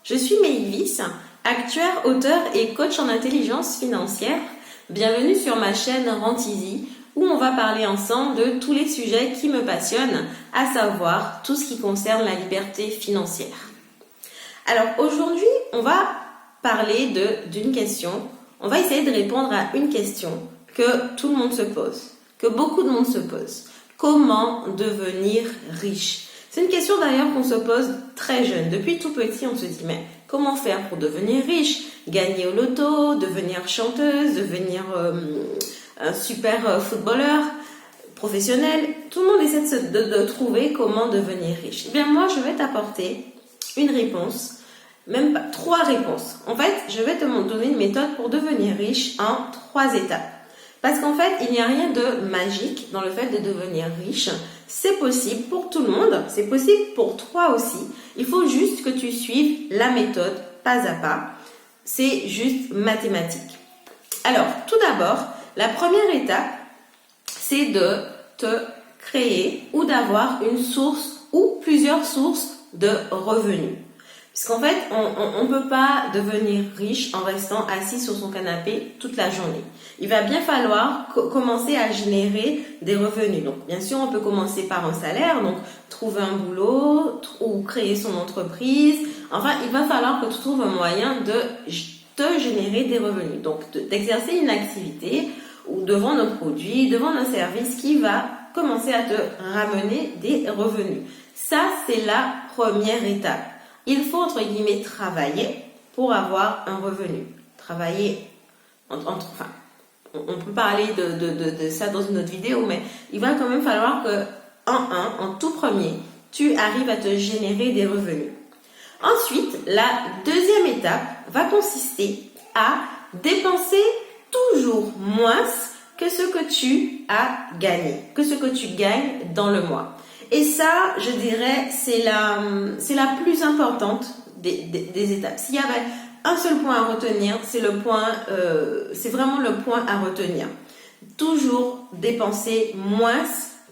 Je suis Maëlys, actuaire, auteur et coach en intelligence financière. Bienvenue sur ma chaîne Rent Easy où on va parler ensemble de tous les sujets qui me passionnent, à savoir tout ce qui concerne la liberté financière. Alors aujourd'hui, on va parler d'une question, on va essayer de répondre à une question que tout le monde se pose, que beaucoup de monde se pose. Comment devenir riche ? C'est une question d'ailleurs qu'on se pose très jeune. Depuis tout petit, on se dit mais comment faire pour devenir riche ? Gagner au loto, devenir chanteuse, devenir un super footballeur professionnel. Tout le monde essaie de trouver comment devenir riche. Eh bien moi, je vais t'apporter une réponse, même pas 3 réponses. En fait, je vais te donner une méthode pour devenir riche en 3 étapes. Parce qu'en fait, il n'y a rien de magique dans le fait de devenir riche. C'est possible pour tout le monde, c'est possible pour toi aussi. Il faut juste que tu suives la méthode pas à pas. C'est juste mathématique. Alors, tout d'abord, la première étape, c'est de te créer ou d'avoir une source ou plusieurs sources de revenus. Puisqu'en fait, on ne peut pas devenir riche en restant assis sur son canapé toute la journée. Il va bien falloir commencer à générer des revenus. Donc, bien sûr, on peut commencer par un salaire, donc trouver un boulot ou créer son entreprise. Enfin, il va falloir que tu trouves un moyen de te générer des revenus. Donc, d'exercer une activité ou de vendre un produit, de vendre un service qui va commencer à te ramener des revenus. Ça, c'est la première étape. Il faut, entre guillemets, travailler pour avoir un revenu. Travailler, on peut parler de ça dans une autre vidéo, mais il va quand même falloir que, en tout premier, tu arrives à te générer des revenus. Ensuite, la deuxième étape va consister à dépenser toujours moins que ce que tu as gagné, que ce que tu gagnes dans le mois. Et ça, je dirais, c'est la plus importante des étapes. S'il y avait un seul point à retenir, c'est vraiment le point à retenir. Toujours dépenser moins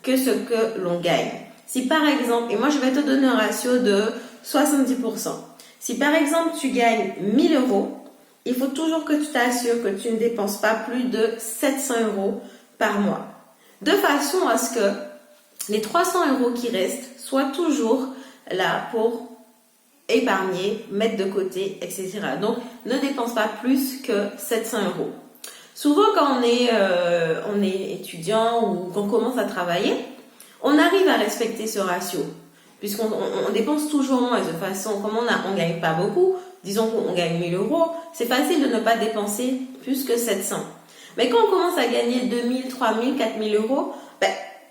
que ce que l'on gagne. Si par exemple, et moi je vais te donner un ratio de 70%. Si par exemple tu gagnes 1000 euros, il faut toujours que tu t'assures que tu ne dépenses pas plus de 700 euros par mois. De façon à ce que les 300 euros qui restent soient toujours là pour épargner, mettre de côté, etc. Donc, ne dépense pas plus que 700 euros. Souvent, quand on est étudiant ou qu'on commence à travailler, on arrive à respecter ce ratio, puisqu'on dépense toujours moins. De façon, comme on ne gagne pas beaucoup, disons qu'on gagne 1000 euros, c'est facile de ne pas dépenser plus que 700. Mais quand on commence à gagner 2000, 3000, 4000 euros,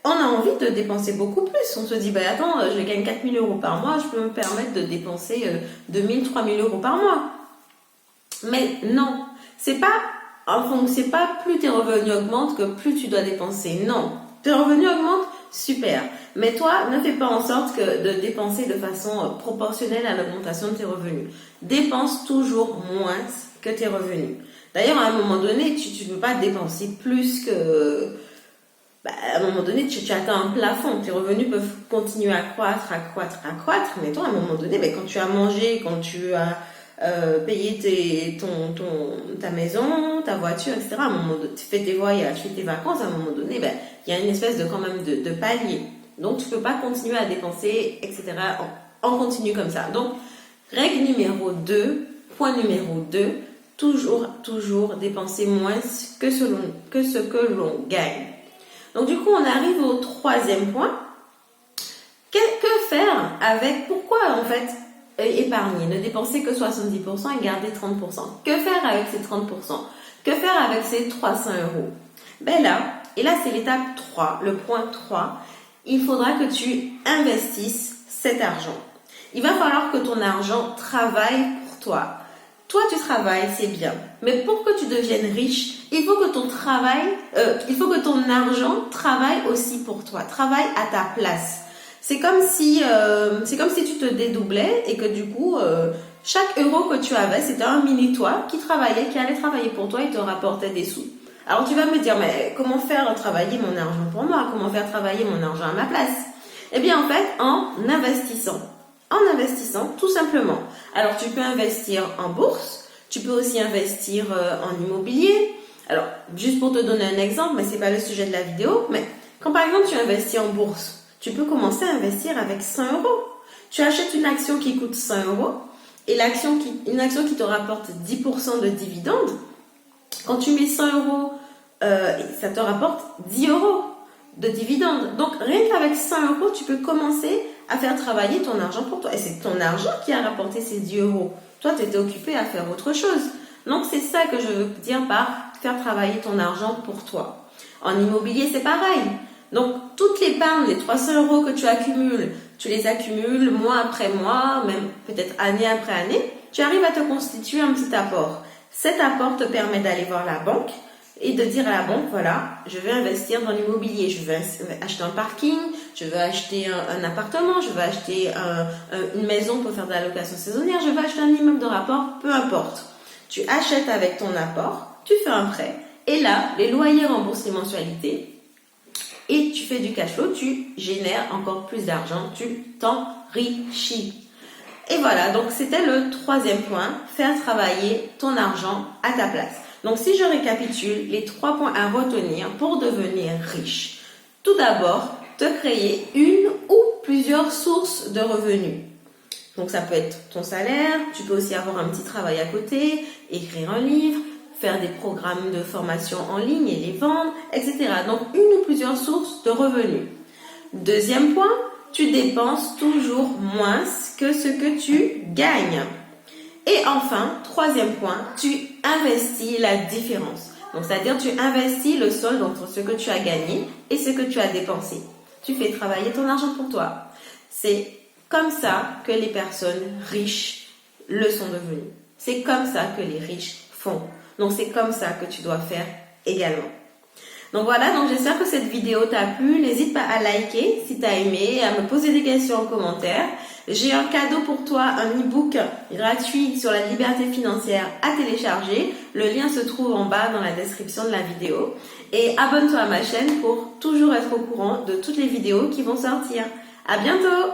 on a envie de dépenser beaucoup plus. On se dit, attends, je gagne 4000 euros par mois, je peux me permettre de dépenser 2000, 3000 euros par mois. Mais non, c'est pas plus tes revenus augmentent que plus tu dois dépenser. Non, tes revenus augmentent, super. Mais toi, ne fais pas en sorte de dépenser de façon proportionnelle à l'augmentation de tes revenus. Dépense toujours moins que tes revenus. D'ailleurs, à un moment donné, tu ne peux pas dépenser plus que... à un moment donné, tu atteins un plafond. Tes revenus peuvent continuer à croître, mais toi, à un moment donné, quand tu as mangé, quand tu as payé ta maison, ta voiture, etc., à un moment donné, tu fais tes voyages, tu fais tes vacances, à un moment donné, il y a une espèce de palier. Donc, tu ne peux pas continuer à dépenser, etc., en continu comme ça. Donc, règle numéro 2, point numéro 2, toujours dépenser moins que ce que l'on gagne. Donc du coup, on arrive au 3e point. Que faire avec... Pourquoi en fait épargner, ne dépenser que 70% et garder 30%? Que faire avec ces 30%? Que faire avec ces 300 euros? Là c'est l'étape 3, le point 3. Il faudra que tu investisses cet argent. Il va falloir que ton argent travaille pour toi. Toi, tu travailles, c'est bien. Mais pour que tu deviennes riche, il faut que ton argent travaille aussi pour toi, travaille à ta place. C'est comme si tu te dédoublais et que du coup, chaque euro que tu avais, c'était un mini toi qui allait travailler pour toi et te rapportait des sous. Alors tu vas me dire, mais comment faire travailler mon argent pour moi? Comment faire travailler mon argent à ma place? Eh bien en fait, en investissant tout simplement. Alors, tu peux investir en bourse, tu peux aussi investir en immobilier. Alors, juste pour te donner un exemple, mais c'est pas le sujet de la vidéo, mais quand par exemple tu investis en bourse, tu peux commencer à investir avec 100 euros. Tu achètes une action qui coûte 100 euros et une action qui te rapporte 10% de dividendes. Quand tu mets 100 euros, ça te rapporte 10 euros de dividendes. Donc, rien qu'avec 100 euros, tu peux commencer à faire travailler ton argent pour toi. Et c'est ton argent qui a rapporté ces 10 euros. Toi, tu étais occupé à faire autre chose. Donc, c'est ça que je veux dire par faire travailler ton argent pour toi. En immobilier, c'est pareil. Donc, toute l'épargne, les 300 euros que tu accumules, tu les accumules mois après mois, même peut-être année après année, tu arrives à te constituer un petit apport. Cet apport te permet d'aller voir la banque et de dire à la banque, voilà, je veux investir dans l'immobilier, je veux acheter un parking, je veux acheter un appartement, je veux acheter une maison pour faire de la location saisonnière, je veux acheter un immeuble de rapport, peu importe. Tu achètes avec ton apport, tu fais un prêt, et là, les loyers remboursent les mensualités, et tu fais du cash flow, tu génères encore plus d'argent, tu t'enrichis. Et voilà, donc c'était le troisième point, faire travailler ton argent à ta place. Donc si je récapitule, les 3 points à retenir pour devenir riche. Tout d'abord, te créer une ou plusieurs sources de revenus. Donc ça peut être ton salaire, tu peux aussi avoir un petit travail à côté, écrire un livre, faire des programmes de formation en ligne et les vendre, etc. Donc une ou plusieurs sources de revenus. Deuxième point, tu dépenses toujours moins que ce que tu gagnes. Et enfin, troisième point, tu investis la différence. Donc, c'est-à-dire tu investis le solde entre ce que tu as gagné et ce que tu as dépensé. Tu fais travailler ton argent pour toi. C'est comme ça que les personnes riches le sont devenues. C'est comme ça que les riches font. Donc, c'est comme ça que tu dois faire également. Donc voilà, donc j'espère que cette vidéo t'a plu. N'hésite pas à liker si t'as aimé, à me poser des questions en commentaire. J'ai un cadeau pour toi, un e-book gratuit sur la liberté financière à télécharger. Le lien se trouve en bas dans la description de la vidéo. Et abonne-toi à ma chaîne pour toujours être au courant de toutes les vidéos qui vont sortir. À bientôt!